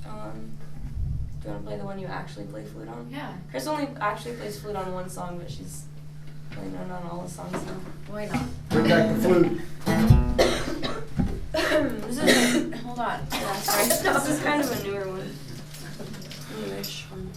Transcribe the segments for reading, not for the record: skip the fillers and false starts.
Do you want to play the one you actually play flute on? Yeah. Chris only actually plays flute on one song, but she's playing it on all the songs now. Why not? Bring back the flute. This is Hold on. yeah, sorry. This is kind of a newer one. Newish one.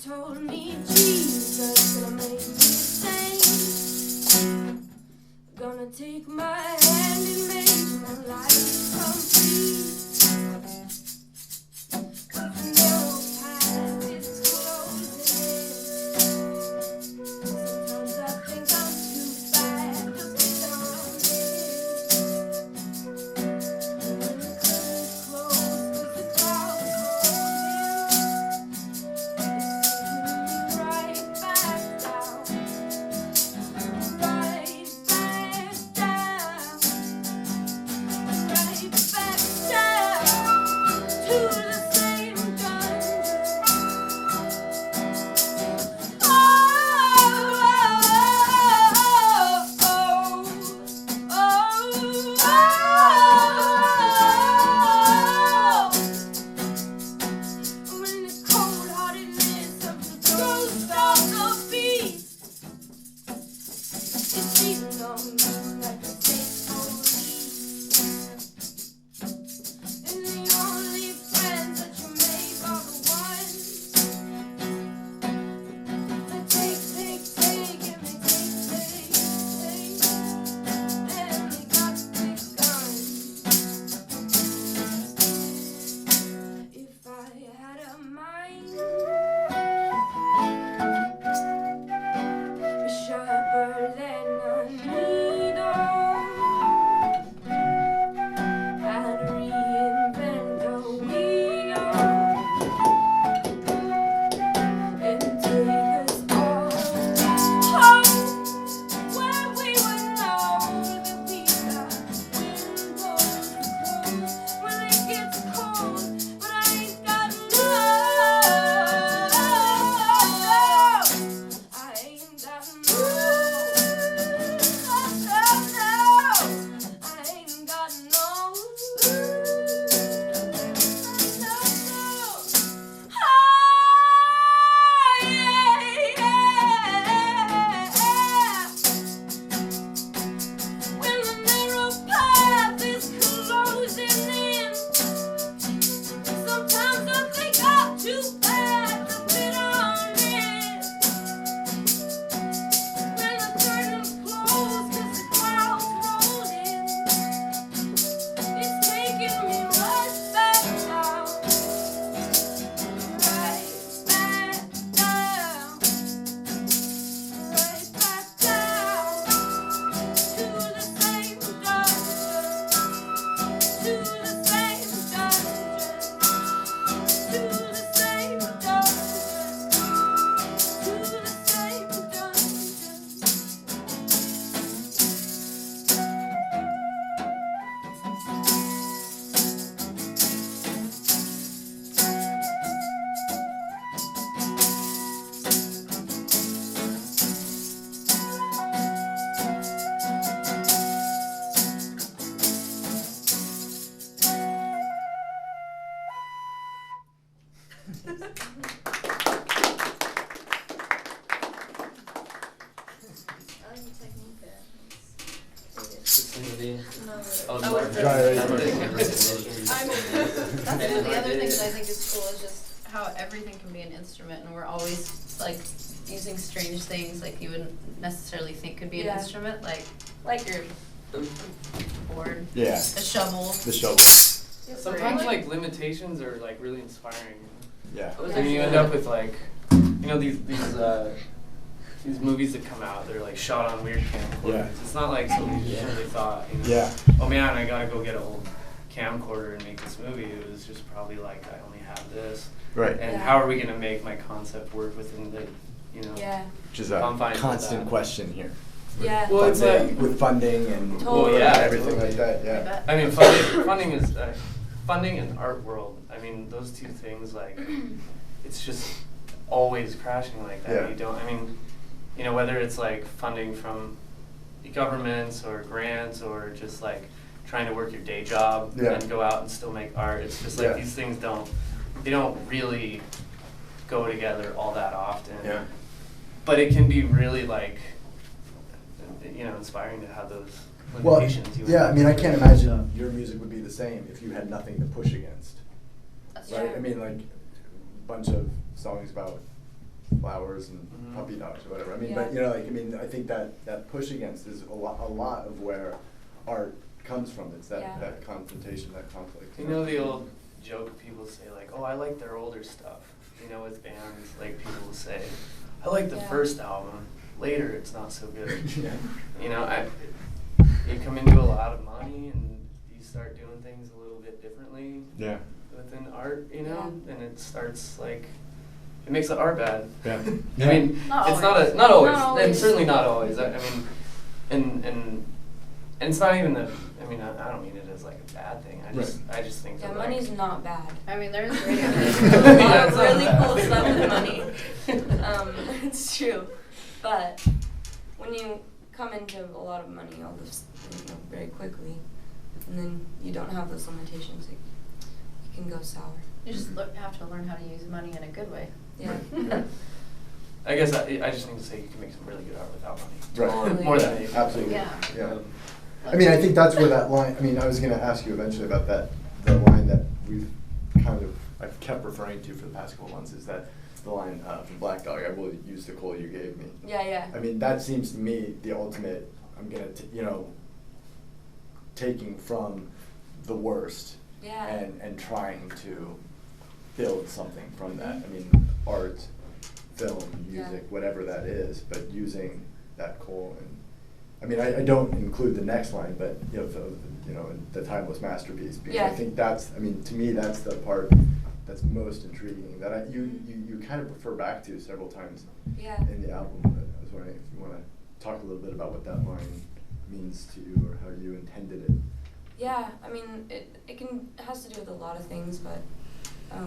Told me Jesus gonna make me sing. Gonna take my hand and make my life complete. But the narrow path is closing. Sometimes I think I'm too bad to fit on it. And when the curtains close, 'cause the clouds Oh, Dry erase. the other things I think is cool is just how everything can be an instrument, and we're always like using strange things like you wouldn't necessarily think could be an instrument, like your board, Yeah. a shovel. The shovel. Sometimes like limitations are like really inspiring. Yeah. And you end up with like, you know, these movies that come out, they're like shot on weird camcorders. Yeah. It's not like something you really thought, you know. Yeah. Oh man, I gotta go get an old camcorder and make this movie. It was just probably like, I only have this. Right. And Yeah. how are we going to make my concept work within the, Yeah. Which is a confines of constant that? question here. Yeah. Well, it's Funding- like- with funding and Totally. yeah, everything like that, I yeah. bet. I mean, funding is funding and art world. I mean, those two things, like, it's just always crashing like that. Yeah. You don't. I mean, you know, whether it's like funding from the governments or grants or just like trying to work your day job Yeah. and go out and still make art. It's just like Yeah. these things don't really go together all that often. Yeah. But it can be really like, you know, inspiring to have those Well, limitations. yeah, I mean, I can't imagine your music would be the same if you had nothing to push against, That's right? Yeah. I mean, like, a bunch of songs about flowers and Mhm. puppy dogs or whatever. I mean, Yeah. but, you know, like, I mean, I think that push against is a lot of where art comes from. It's that, Yeah. that confrontation, that conflict. You know the old joke people say, like, oh, I like their older stuff. You know, with bands, like, people will say, I like the Yeah. first album. Later, it's not so good. Yeah. You know, you come into a lot of money and you start doing things a little bit differently Yeah. within art, you know, Yeah. and it starts, like, it makes the art bad. Yeah. I mean, Not it's always. not always, Not and always. certainly not always. I mean, and it's not even that. I mean, I don't mean it as like a bad thing. I just think Yeah, that money's like, not bad. I mean, there's radio. There's a Yeah, lot it's of not really bad. cool stuff with money. It's true. But when you come into a lot of money, all this, you know, very quickly, and then you don't have those limitations, it can go sour. You just have to learn how to use money in a good way. Yeah. I guess I just need to say you can make some really good art without money. Right. Totally. More than anything. Absolutely. Yeah. Yeah. I mean, I think that's where that line, I mean, I was gonna ask you eventually about that, the line that we've kind of, I've kept referring to for the past couple months, is that the line from Black Dog, I will use the coal you gave me. Yeah, yeah. I mean, that seems to me the ultimate, I'm gonna, you know, taking from the worst Yeah. and trying to build something from that. I mean, art, film, Yeah. music, whatever that is, but using that coal and, I mean, I don't include the next line, but, you know, the timeless masterpiece, because I Yeah. think that's, I mean, to me, that's the part that's most intriguing, that you kind of refer back to several times Yeah. in the album. But I was wondering if you want to talk a little bit about what that line means to you, or how you intended it. Yeah, I mean, it has to do with a lot of things, but I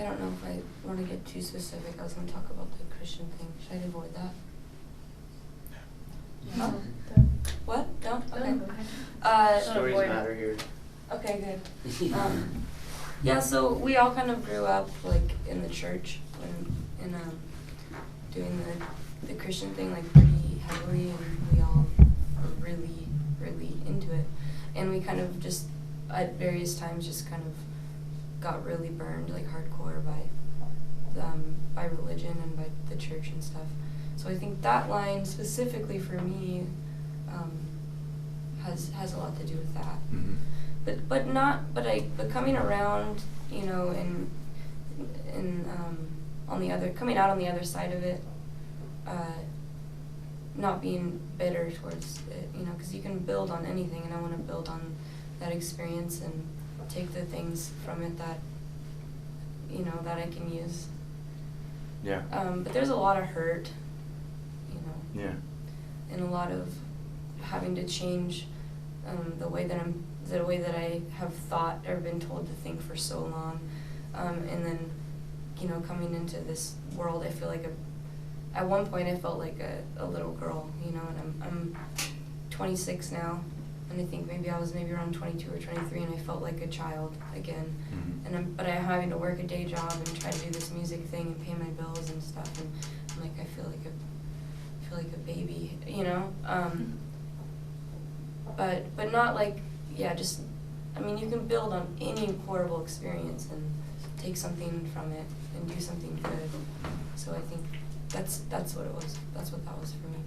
don't know if I want to get too specific. I was going to talk about the Christian thing. Should I avoid that? No? What? No? Okay. Stories avoid it. matter here. Okay, good. Yeah, so we all kind of grew up like in the church and doing the Christian thing like pretty heavily, and we all were really, really into it. And we kind of just at various times just kind of got really burned like hardcore by religion and by the church and stuff. So I think that line specifically for me has a lot to do with that. Mm-hmm. But coming around, you know, and coming out on the other side of it, not being bitter towards it, you know, because you can build on anything, and I want to build on that experience and take the things from it that, you know, that I can use. Yeah. But there's a lot of hurt, you know. Yeah. And a lot of having to change the way that I have thought or been told to think for so long, and then, you know, coming into this world, I feel like at one point I felt like a little girl, you know, and I'm 26 now, and I think maybe I was around 22 or 23, and I felt like a child again, Mm-hmm. but I'm having to work a day job and try to do this music thing and pay my bills and stuff, and I'm like I feel like a baby, you know. But not like, yeah, just, I mean, you can build on any horrible experience and take something from it and do something good. So I think that's what it was. That's what that was for me.